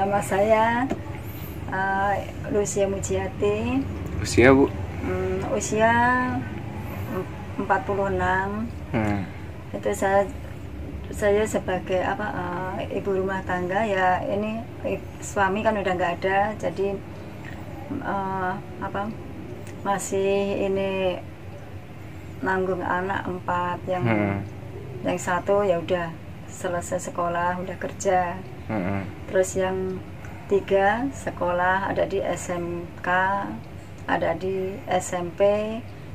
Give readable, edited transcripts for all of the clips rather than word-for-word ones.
Nama saya Lucia Mujiati. Usia Bu? Usia 46. Itu saya sebagai ibu rumah tangga ya. Ini suami kan udah nggak ada, jadi masih ini nanggung anak 4 yang satu ya udah selesai sekolah, udah kerja. Terus yang 3 sekolah, ada di SMK, ada di SMP,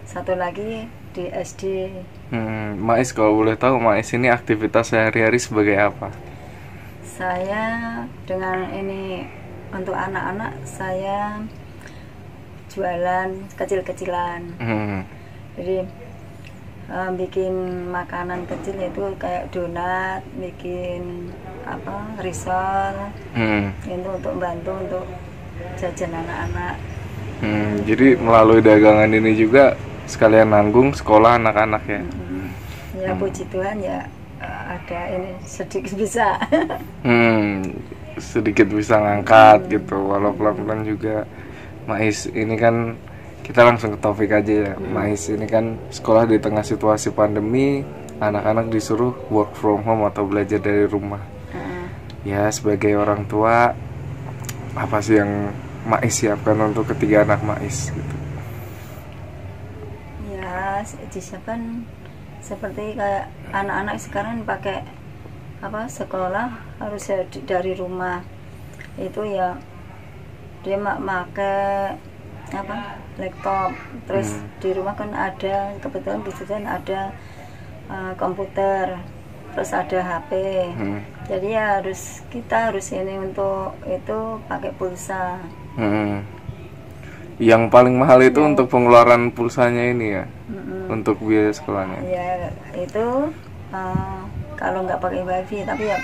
satu lagi di SD. Mais, kalau boleh tahu Mais ini aktivitas sehari-hari sebagai apa? Saya dengan ini untuk anak-anak saya jualan kecil-kecilan. Jadi bikin makanan kecil itu kayak donat, bikin risol, itu untuk bantu untuk jajan anak-anak. Jadi melalui dagangan ini juga sekalian nanggung sekolah anak-anak ya? Ya puji Tuhan ya, ada ini sedikit bisa. Sedikit bisa ngangkat gitu, walau pelan-pelan juga. Mais ini kan, kita langsung ke topik aja ya. Mais ini kan sekolah di tengah situasi pandemi, anak-anak disuruh work from home atau belajar dari rumah. Ya sebagai orang tua, apa sih yang Mais siapkan untuk ketiga anak Mais gitu? Ya disiapkan seperti kayak anak-anak sekarang pakai sekolah harus dari rumah. Itu ya dia pakai laptop, terus di rumah kan ada kebetulan ada komputer, terus ada HP. Jadi ya kita harus ini untuk itu pakai pulsa. Yang paling mahal itu untuk pengeluaran pulsanya ini ya, untuk biaya sekolahnya. Ya itu kalau nggak pakai wifi, tapi ya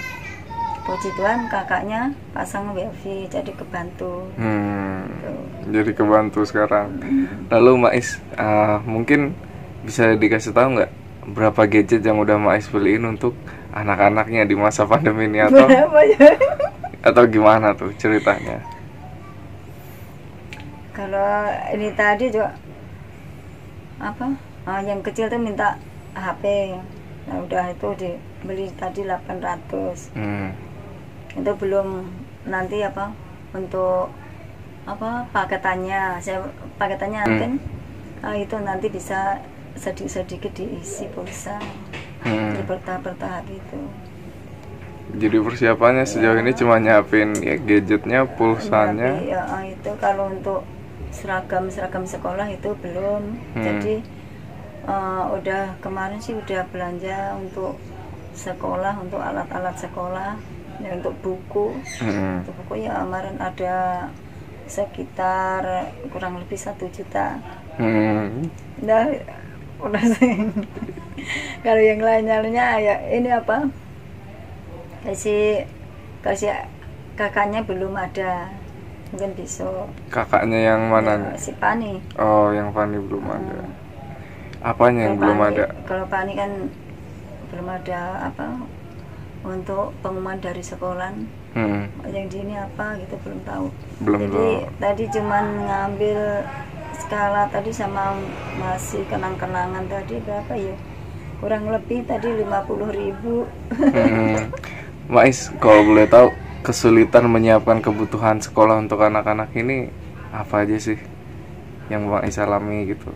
puji Tuhan kakaknya pasang wifi, jadi kebantu. Jadi kebantu sekarang. Lalu Mais, mungkin bisa dikasih tahu nggak berapa gadget yang udah Mais beliin untuk anak-anaknya di masa pandemi ini, atau gimana tuh ceritanya? Kalau ini tadi juga yang kecil tuh minta HP. Nah udah itu dibeli tadi 800. Itu belum nanti untuk paketannya. Paketannya kan itu nanti bisa sedikit diisi pulsa. Jadi bertahap gitu. Jadi persiapannya sejauh ini cuma nyiapin ya gadgetnya, pulsanya. Ya, itu kalau untuk seragam sekolah itu belum. Jadi udah kemarin sih udah belanja untuk sekolah, untuk alat-alat sekolah, ya, untuk buku. Untuk buku ya kemarin ada sekitar kurang lebih 1 juta. Nah, udah sih. Kalau yang lainnya ya ini kasih kakaknya belum ada, mungkin besok. Kakaknya yang mana ya, nih? Si Pani. Oh, yang Pani belum ada. Apanya yang belum ada? Kalau Pani kan belum ada untuk pengumuman dari sekolah. Yang di ini gitu belum tahu. Jadi tadi cuman ngambil skala tadi sama masih kenang-kenangan tadi berapa ya? Kurang lebih tadi 50.000. Mais, kalau boleh tahu kesulitan menyiapkan kebutuhan sekolah untuk anak-anak ini apa aja sih yang Mais alami gitu?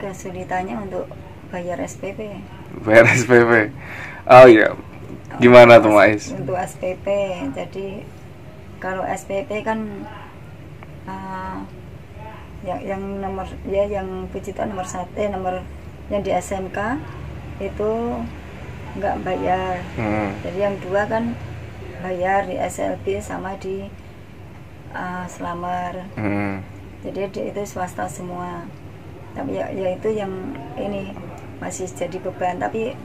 Kesulitannya untuk bayar SPP. Bayar SPP. Oh iya. Gimana tuh Mais? Untuk SPP. Jadi kalau SPP kan yang nomor ya yang puji Tuhan nomor 1 nomor yang di SMK itu nggak bayar. Jadi yang 2 kan bayar di SLB sama di Slamar. Jadi itu swasta semua. Tapi ya itu yang ini masih jadi beban. Tapi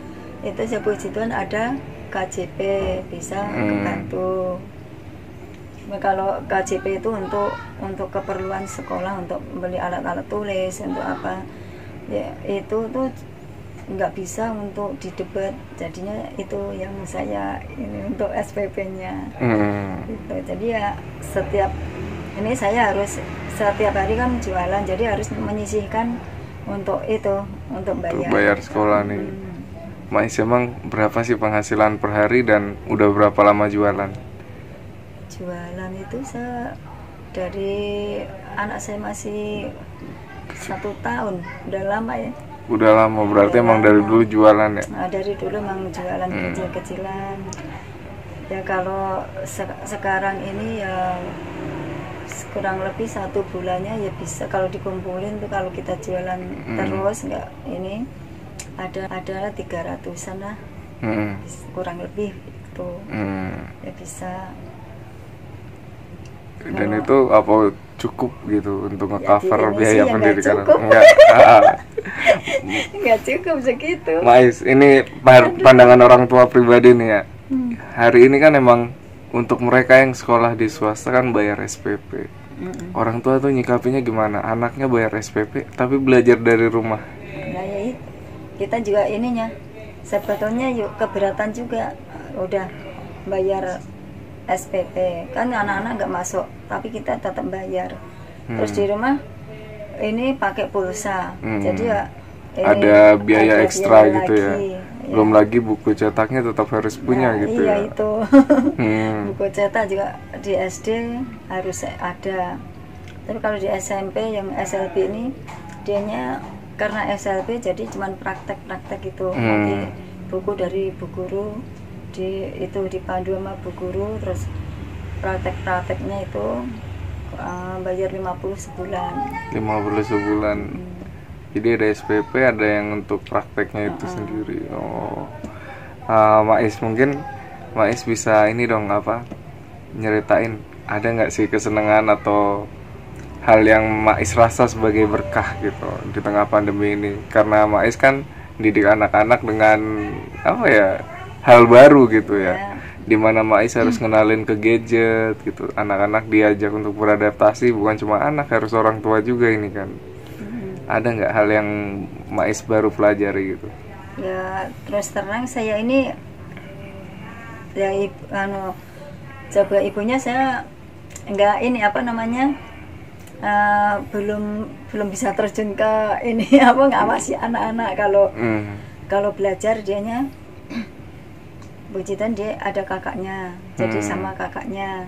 itu saya puji Tuhan ada KJP bisa membantu. Kalau KJP itu untuk keperluan sekolah, untuk beli alat-alat tulis, untuk apa ya itu tuh nggak bisa untuk didebat, jadinya itu yang saya ini untuk SPP-nya. Gitu. Jadi ya setiap ini saya harus setiap hari kan jualan, jadi harus menyisihkan untuk itu, untuk bayar sekolah nih. Mais, emang berapa sih penghasilan per hari dan udah berapa lama jualan? Jualan itu saya dari anak saya masih 1 tahun, udah lama ya. Udah lama, berarti emang dari dulu jualan ya? Nah, dari dulu emang jualan kecil-kecilan. Ya kalau sekarang ini ya kurang lebih 1 bulannya ya bisa, kalau dikumpulin tuh kalau kita jualan terus nggak ini ada 300-an lah, kurang lebih itu ya bisa. Dan itu apa cukup gitu untuk nge-cover ya, biaya pendidikan? Enggak cukup segitu. Mais, ini pandangan orang tua pribadi nih ya. Hari ini kan emang untuk mereka yang sekolah di swasta kan bayar SPP. Orang tua tuh nyikapinya gimana? Anaknya bayar SPP tapi belajar dari rumah. Nah ya itu, kita juga ininya sebetulnya yuk keberatan juga, udah bayar SPP kan anak-anak nggak masuk tapi kita tetap bayar. Terus di rumah ini pakai pulsa, jadi ya ini ada biaya ekstra gitu lagi, ya. Belum lagi buku cetaknya tetap harus punya gitu iya ya. Itu buku cetak juga di SD harus ada. Tapi kalau di SMP yang SLB ini dianya karena SLB jadi cuman praktek-praktek gitu. Nanti buku dari bu guru itu dipandu sama bu guru, terus praktek-prakteknya itu bayar 50 sebulan. 50 sebulan. Jadi ada SPP, ada yang untuk prakteknya itu sendiri. Mais, mungkin Mais bisa ini dong apa nyeritain ada nggak sih kesenangan atau hal yang Mais rasa sebagai berkah gitu di tengah pandemi ini, karena Mais kan didik anak-anak dengan apa ya, hal baru gitu ya, dimana Mais harus ngenalin ke gadget gitu, anak-anak diajak untuk beradaptasi, bukan cuma anak, harus orang tua juga ini kan. Ada nggak hal yang Mais baru pelajari gitu? Ya terus terang saya ini ya coba ibunya saya nggak ini apa namanya belum bisa terjun ke ini apa ngawasi anak-anak. Kalau belajar dianya puji Tuhan dia ada kakaknya, jadi sama kakaknya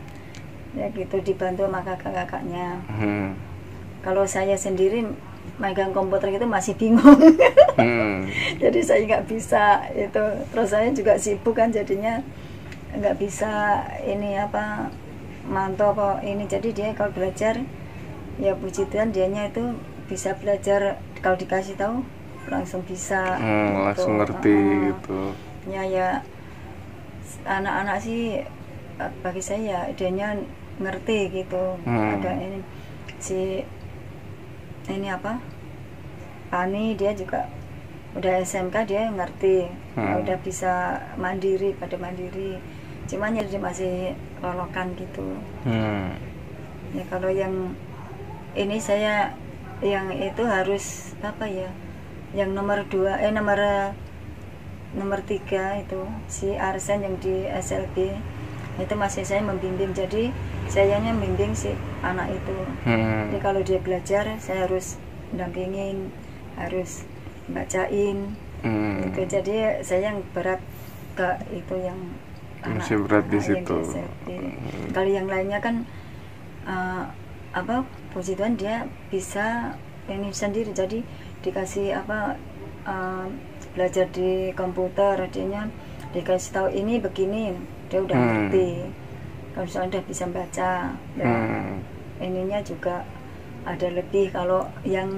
ya gitu, dibantu sama kakak-kakaknya. Kalau saya sendiri megang komputer gitu masih bingung. Jadi saya nggak bisa itu, terus saya juga sibuk kan, jadinya nggak bisa ini apa mantau apa ini. Jadi dia kalau belajar ya puji Tuhan dianya itu bisa belajar, kalau dikasih tahu langsung bisa langsung ngerti gitu ya anak-anak sih bagi saya dianya ngerti gitu. Ada ini si ini apa Pani, dia juga udah SMK, dia ngerti, udah bisa mandiri, pada mandiri, cuman ya dia masih lolokan gitu. Ya kalau yang ini saya yang itu harus apa ya, yang nomor 3 itu si Arsen yang di SLB itu masih saya membimbing, jadi sayanya membimbing si anak itu. Jadi kalau dia belajar saya harus dampingin, harus bacain gitu. Jadi saya yang berat ke itu yang masih berat di situ. Kalau yang lainnya kan apa puji Tuhan dia bisa ini sendiri, jadi dikasih apa belajar di komputer, dia dikasih tahu ini begini, dia udah ngerti. Kalau misalnya udah bisa baca, ininya juga ada lebih. Kalau yang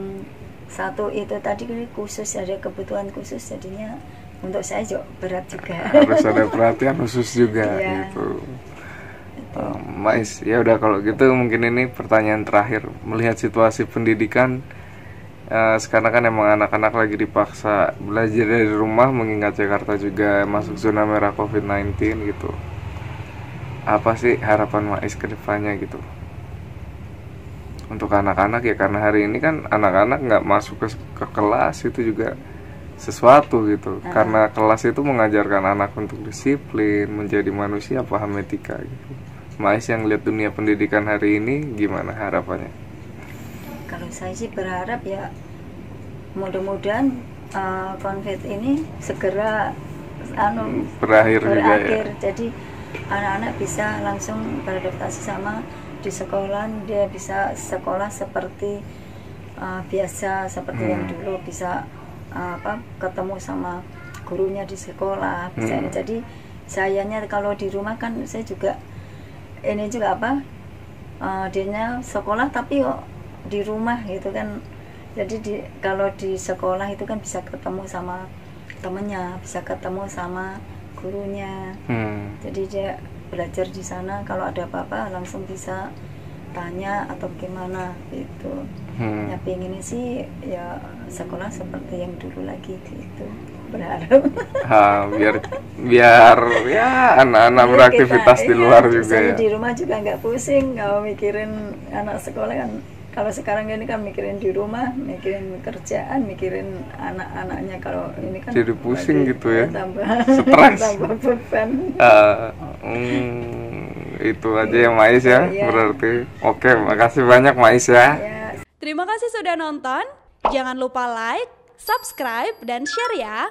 satu itu tadi khusus, ada kebutuhan khusus, jadinya untuk saya juga berat juga. Harus ada perhatian khusus juga gitu. Mais, ya udah kalau gitu mungkin ini pertanyaan terakhir, melihat situasi pendidikan sekarang kan emang anak-anak lagi dipaksa belajar dari rumah, mengingat Jakarta juga masuk zona merah COVID-19 gitu. Apa sih harapan Mais ke depannya gitu untuk anak-anak ya, karena hari ini kan anak-anak nggak masuk ke kelas, itu juga sesuatu gitu. Karena kelas itu mengajarkan anak untuk disiplin, menjadi manusia, paham etika gitu. Mais yang lihat dunia pendidikan hari ini gimana harapannya? Kalau saya sih berharap ya mudah-mudahan COVID ini segera berakhir juga ya. Jadi anak-anak bisa langsung beradaptasi sama di sekolah, dia bisa sekolah seperti biasa, seperti yang dulu, bisa ketemu sama gurunya di sekolah bisa. Jadi sayanya kalau di rumah kan saya juga ini juga dianya sekolah tapi di rumah gitu kan. Jadi kalau di sekolah itu kan bisa ketemu sama temennya, bisa ketemu sama gurunya. Jadi dia belajar di sana, kalau ada apa-apa langsung bisa tanya atau gimana gitu. Ya pengennya sih ya sekolah seperti yang dulu lagi gitu, berharap. biar ya anak-anak beraktivitas di luar juga ya. Di rumah juga nggak pusing kalau mikirin anak sekolah kan. Kalau sekarang ini kan mikirin di rumah, mikirin kerjaan, mikirin anak-anaknya. Kalau ini kan jadi pusing gitu ya, stres, tambah beban. Itu aja ya Mais ya, berarti. Oke, makasih banyak Mais ya. Terima kasih sudah nonton. Jangan lupa like, subscribe, dan share ya.